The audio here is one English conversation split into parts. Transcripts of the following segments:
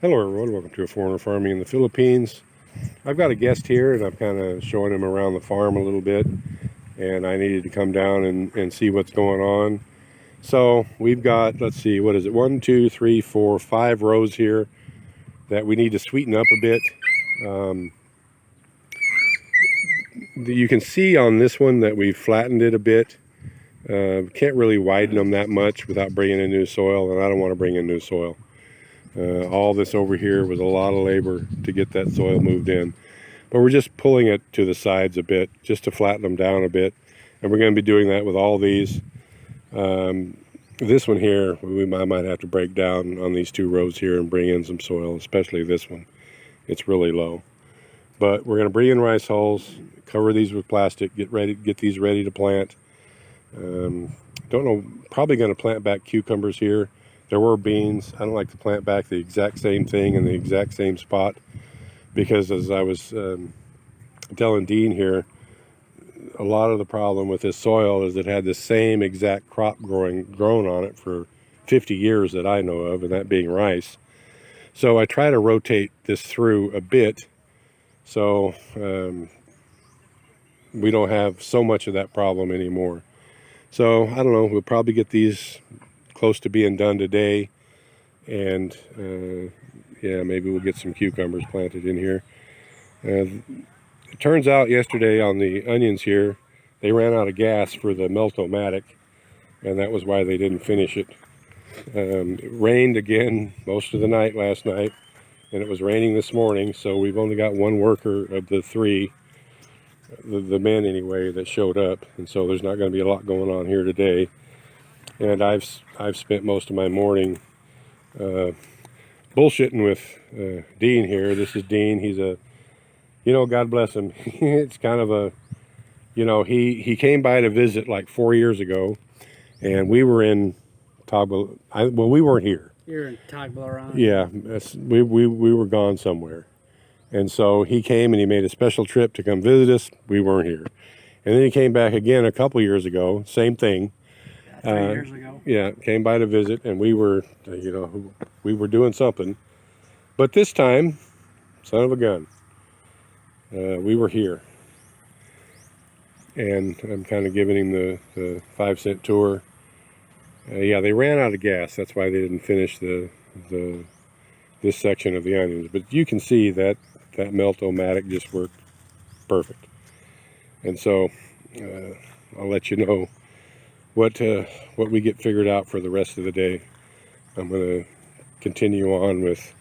Hello everyone, welcome to A Foreigner Farming in the Philippines. I've got a guest here and I'm kind of showing him around the farm a little bit, and I needed to come down and see what's going on. So we've got, let's see, what is it, 1, 2, 3, 4, 5 rows here that we need to sweeten up a bit. You can see on this one that we've flattened it a bit. Can't really widen them that much without bringing in new soil, and I don't want to bring in new soil. All this over here was a lot of labor to get that soil moved in. But we're just pulling it to the sides a bit just to flatten them down a bit. And we're going to be doing that with all these. This one here, I might have to break down on these 2 rows here and bring in some soil, especially this one. It's really low. But we're going to bring in rice hulls, cover these with plastic, get these ready to plant. Don't know, probably going to plant back cucumbers here. There were beans. I don't like to plant back the exact same thing in the exact same spot, because as I was telling Dean here, a lot of the problem with this soil is it had the same exact crop grown on it for 50 years that I know of, and that being rice. So I try to rotate this through a bit so we don't have so much of that problem anymore. So I don't know, we'll probably get these close to being done today, and yeah, maybe we'll get some cucumbers planted in here. It turns out yesterday on the onions here, they ran out of gas for the Meltomatic, and that was why they didn't finish it. It rained again most of the night last night, and it was raining this morning, so we've only got 1 worker of the 3, the men anyway, that showed up, and so there's not going to be a lot going on here today. And I've spent most of my morning bullshitting with Dean here. This is Dean. He's a, God bless him. It's kind of a, he came by to visit like 4 years ago, and we were in Tagbilaran. Well, we weren't here. You're in Tagbilaran. Yeah, we were gone somewhere. And so he came and he made a special trip to come visit us. We weren't here. And then he came back again a couple years ago, same thing. 3 years ago. Yeah, came by to visit, and we were, we were doing something. But this time, son of a gun, we were here. And I'm kind of giving him the 5-cent tour. Yeah, they ran out of gas. That's why they didn't finish this section of the onions. But you can see that Meltomatic just worked perfect. And so I'll let you know what we get figured out for the rest of the day. I'm going to continue on with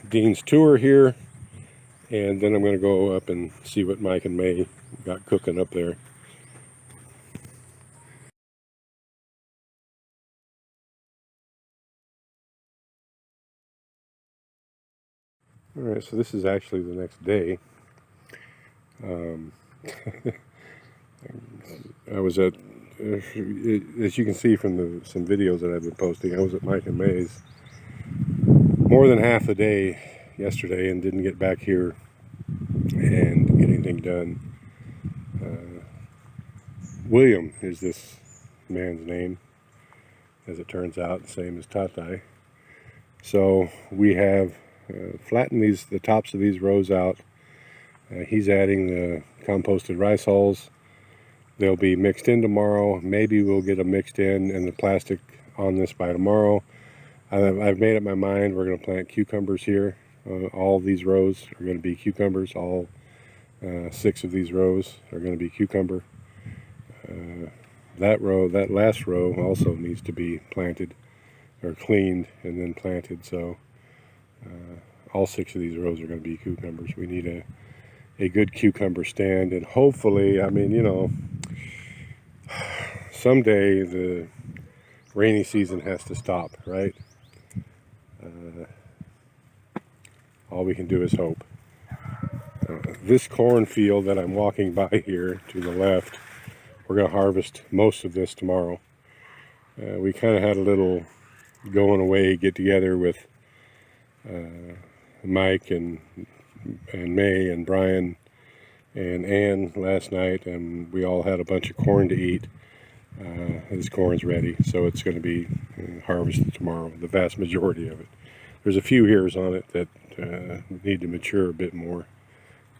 Dean's tour here, and then I'm going to go up and see what Mike and May got cooking up there. All right, so this is actually the next day. I was at, as you can see from some videos that I've been posting, I was at Mike and May's more than half the day yesterday and didn't get back here and get anything done. William is this man's name, as it turns out, the same as Tatai. So we have flattened the tops of these rows out. He's adding the composted rice hulls. They'll be mixed in tomorrow. Maybe we'll get them mixed in and the plastic on this by tomorrow. I've made up my mind we're going to plant cucumbers here. All of these rows are going to be cucumbers. All 6 of these rows are going to be cucumber. That last row also needs to be planted or cleaned and then planted. So all 6 of these rows are going to be cucumbers. We need a good cucumber stand, and hopefully, I mean, someday the rainy season has to stop, right? All we can do is hope. This cornfield that I'm walking by here to the left, we're going to harvest most of this tomorrow. We kind of had a little going away get together with Mike and May and Brian and Ann last night, and we all had a bunch of corn to eat. This corn's ready, so it's going to be harvested tomorrow, the vast majority of it. There's a few hairs on it that need to mature a bit more,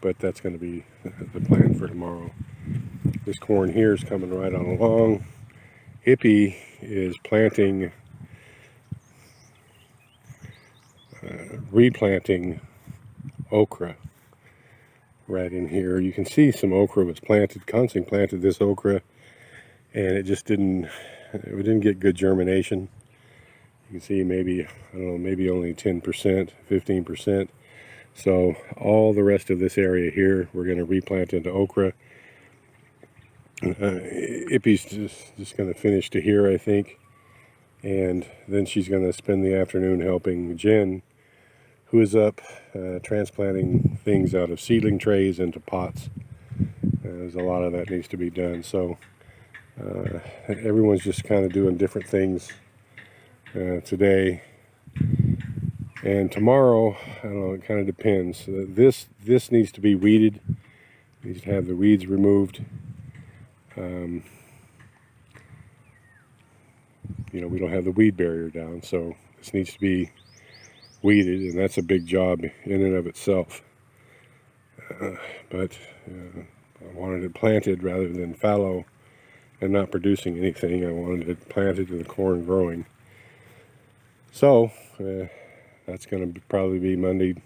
but that's going to be the plan for tomorrow. This corn here is coming right on along. Ippy is planting, replanting okra right in here. You can see some okra was planted. Consing planted this okra, and it just didn't get good germination. You can see maybe, I don't know, maybe only 10%, 15%. So all the rest of this area here, we're going to replant into okra. Ippy's just going to finish to here, I think. And then she's going to spend the afternoon helping Jen, who is up transplanting things out of seedling trays into pots. There's a lot of that needs to be done. So everyone's just kind of doing different things today. And tomorrow, I don't know, it kind of depends. This needs to be weeded. Needs to have the weeds removed. You know, we don't have the weed barrier down, so this needs to be weeded, and that's a big job in and of itself. But I wanted it planted rather than fallow and not producing anything. I wanted it planted and the corn growing. So that's going to probably be Monday,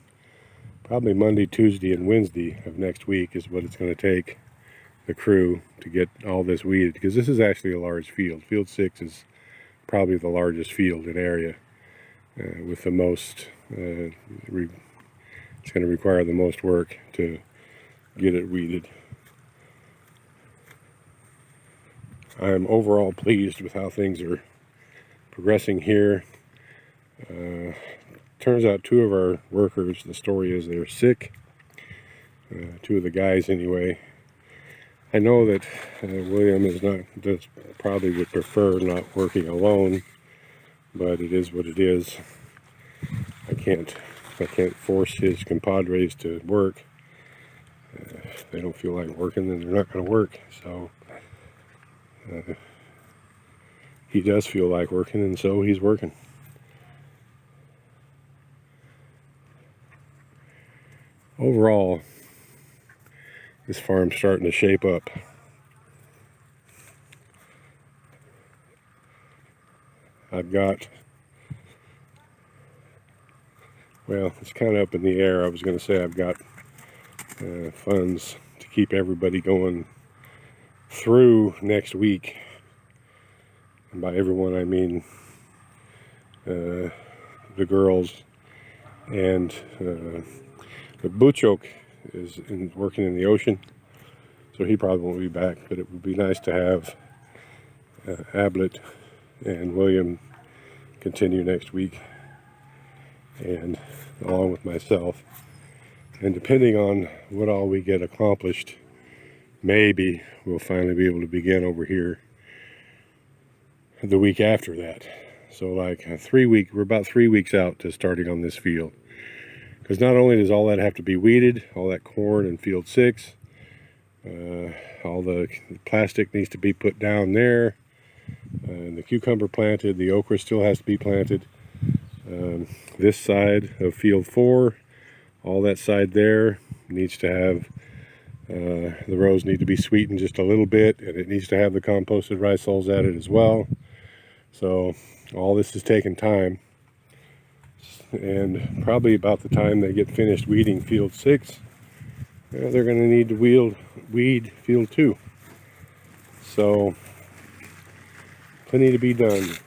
Tuesday, and Wednesday of next week is what it's going to take the crew to get all this weeded, because this is actually a large field. Field 6 is probably the largest field in area with the most, it's going to require the most work to get it weeded. I'm overall pleased with how things are progressing here. Turns out 2 of our workers, the story is they're sick. 2 of the guys anyway. I know that William probably would prefer not working alone, but it is what it is. I can't force his compadres to work. If they don't feel like working, then they're not going to work. So he does feel like working, and so he's working. Overall, this farm's starting to shape up. I've got, well, it's kind of up in the air. I was going to say I've got funds to keep everybody going through next week. And by everyone, I mean the girls, and the Butchok is working in the ocean, so he probably won't be back, but it would be nice to have Ablett and William continue next week, and along with myself. And depending on what all we get accomplished, maybe we'll finally be able to begin over here the week after that. So like we're about 3 weeks out to starting on this field. Because not only does all that have to be weeded, all that corn in field 6, all the plastic needs to be put down there, and the cucumber planted, the okra still has to be planted. This side of field 4, all that side there needs to have, the rows need to be sweetened just a little bit, and it needs to have the composted rice hulls added as well. So all this is taking time. And probably about the time they get finished weeding field 6, they're going to need to weed field 2. So plenty to be done.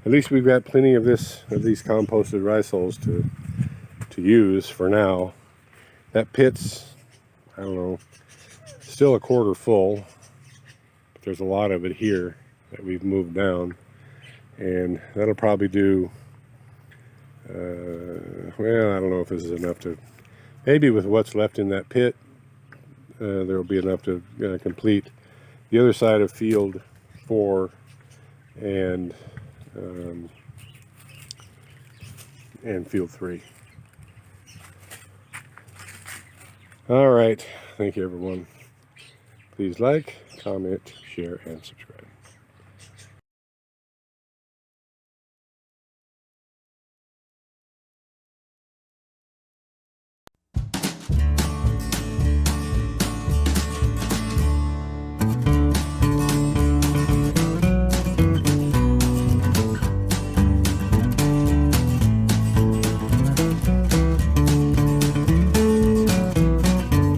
At least we've got plenty of these composted rice hulls to use for now. That pit's, I don't know, still a quarter full, but there's a lot of it here that we've moved down, and that'll probably do, well, I don't know if this is enough to, maybe with what's left in that pit, there'll be enough to complete the other side of field 4 and field 3. All right. Thank you, everyone. Please like, comment, share, and subscribe.